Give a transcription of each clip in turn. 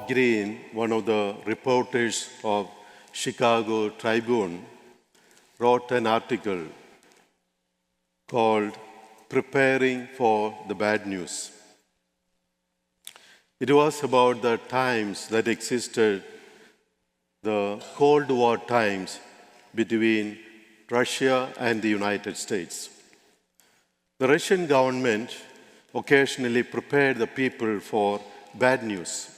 Greene, one of the reporters of Chicago Tribune, wrote an article called Preparing for the Bad News. It was about the times that existed, the Cold War times between Russia and the United States. The Russian government occasionally prepared the people for bad news.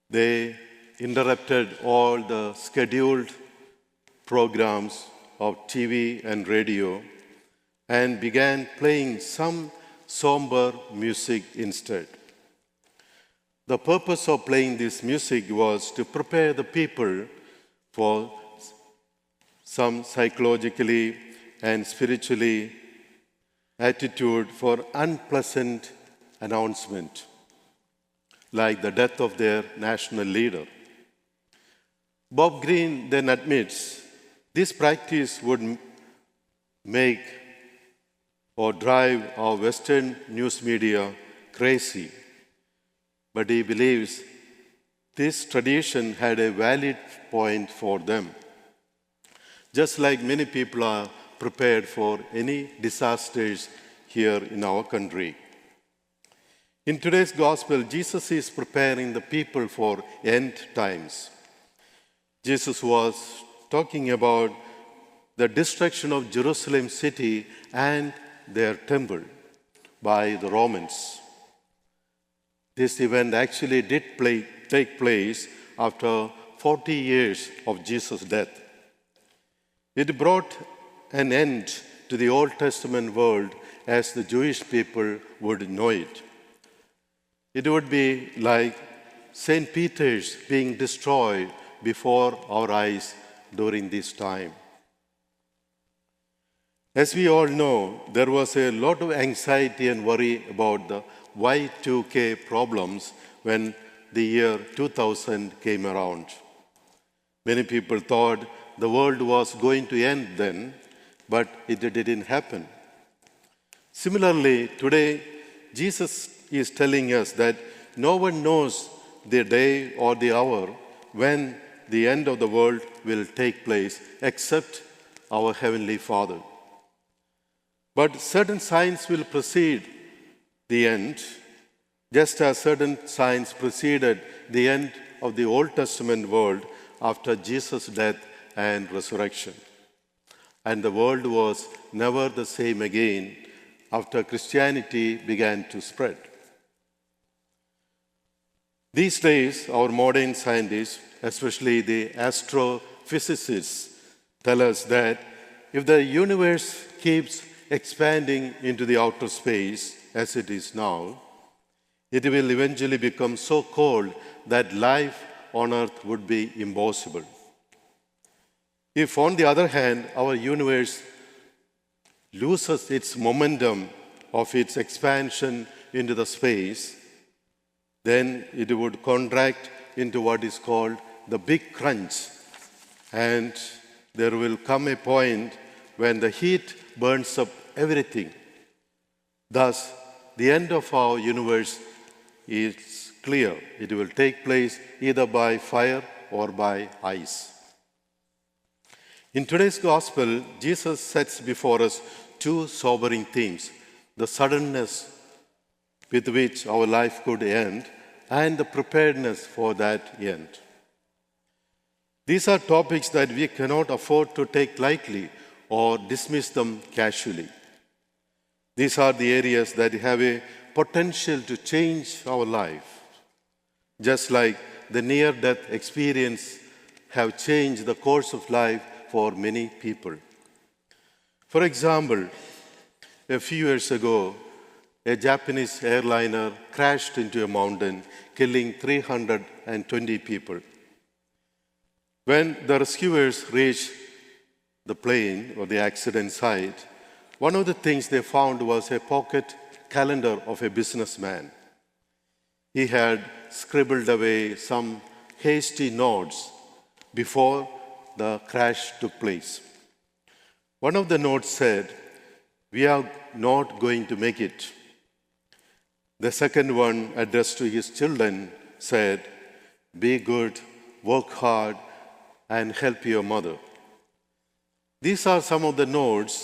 They interrupted all the scheduled programs of TV and radio and began playing some somber music instead. The purpose of playing this music was to prepare the people for some psychologically and spiritually attitude for unpleasant announcement, like the death of their national leader. Bob Greene then admits this practice would make or drive our Western news media crazy, but he believes this tradition had a valid point for them. Just like many people are prepared for any disasters here in our country. In today's gospel, Jesus is preparing the people for end times. Jesus was talking about the destruction of Jerusalem city and their temple by the Romans. This event actually did take place after 40 years of Jesus' death. It brought an end to the Old Testament world as the Jewish people would know it. It would be like St. Peter's being destroyed before our eyes during this time. As we all know, there was a lot of anxiety and worry about the Y2K problems when the year 2000 came around. Many people thought the world was going to end then, but it didn't happen. Similarly, today, Jesus is telling us that no one knows the day or the hour when the end of the world will take place except our Heavenly Father. But certain signs will precede the end, just as certain signs preceded the end of the Old Testament world after Jesus' death and resurrection. And the world was never the same again after Christianity began to spread. These days, our modern scientists, especially the astrophysicists, tell us that if the universe keeps expanding into the outer space as it is now, it will eventually become so cold that life on Earth would be impossible. If, on the other hand, our universe loses its momentum of its expansion into the space, then it would contract into what is called the Big Crunch. And there will come a point when the heat burns up everything. Thus, the end of our universe is clear. It will take place either by fire or by ice. In today's gospel, Jesus sets before us two sobering themes: the suddenness with which our life could end and the preparedness for that end. These are topics that we cannot afford to take lightly or dismiss them casually. These are the areas that have a potential to change our life, just like the near-death experience have changed the course of life for many people. For example, a few years ago, a Japanese airliner crashed into a mountain, killing 320 people. When the rescuers reached the plane or the accident site, one of the things they found was a pocket calendar of a businessman. He had scribbled away some hasty notes before the crash took place. One of the notes said, "We are not going to make it." The second one, addressed to his children, said, "Be good, work hard, and help your mother." These are some of the notes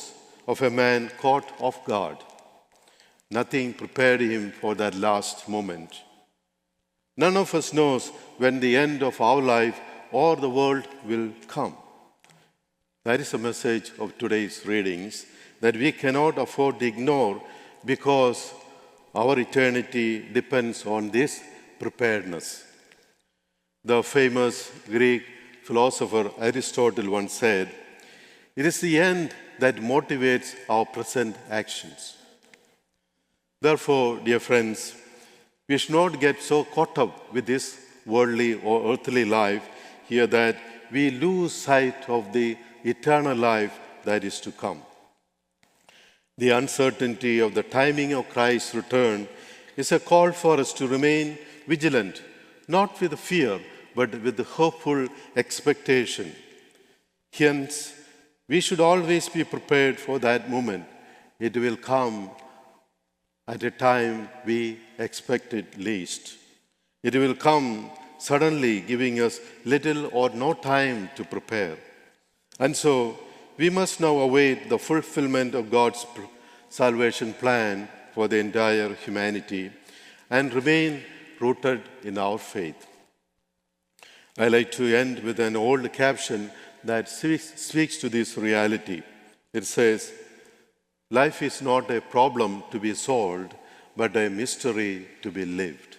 of a man caught off guard. Nothing prepared him for that last moment. None of us knows when the end of our life or the world will come. That is the message of today's readings that we cannot afford to ignore because our eternity depends on this preparedness. The famous Greek philosopher Aristotle once said, "It is the end that motivates our present actions." Therefore, dear friends, we should not get so caught up with this worldly or earthly life here that we lose sight of the eternal life that is to come. The uncertainty of the timing of Christ's return is a call for us to remain vigilant, not with fear, but with the hopeful expectation. Hence, we should always be prepared for that moment. It will come at a time we expect it least. It will come suddenly, giving us little or no time to prepare. And so, we must now await the fulfillment of God's salvation plan for the entire humanity and remain rooted in our faith. I like to end with an old caption that speaks to this reality. It says, "Life is not a problem to be solved, but a mystery to be lived."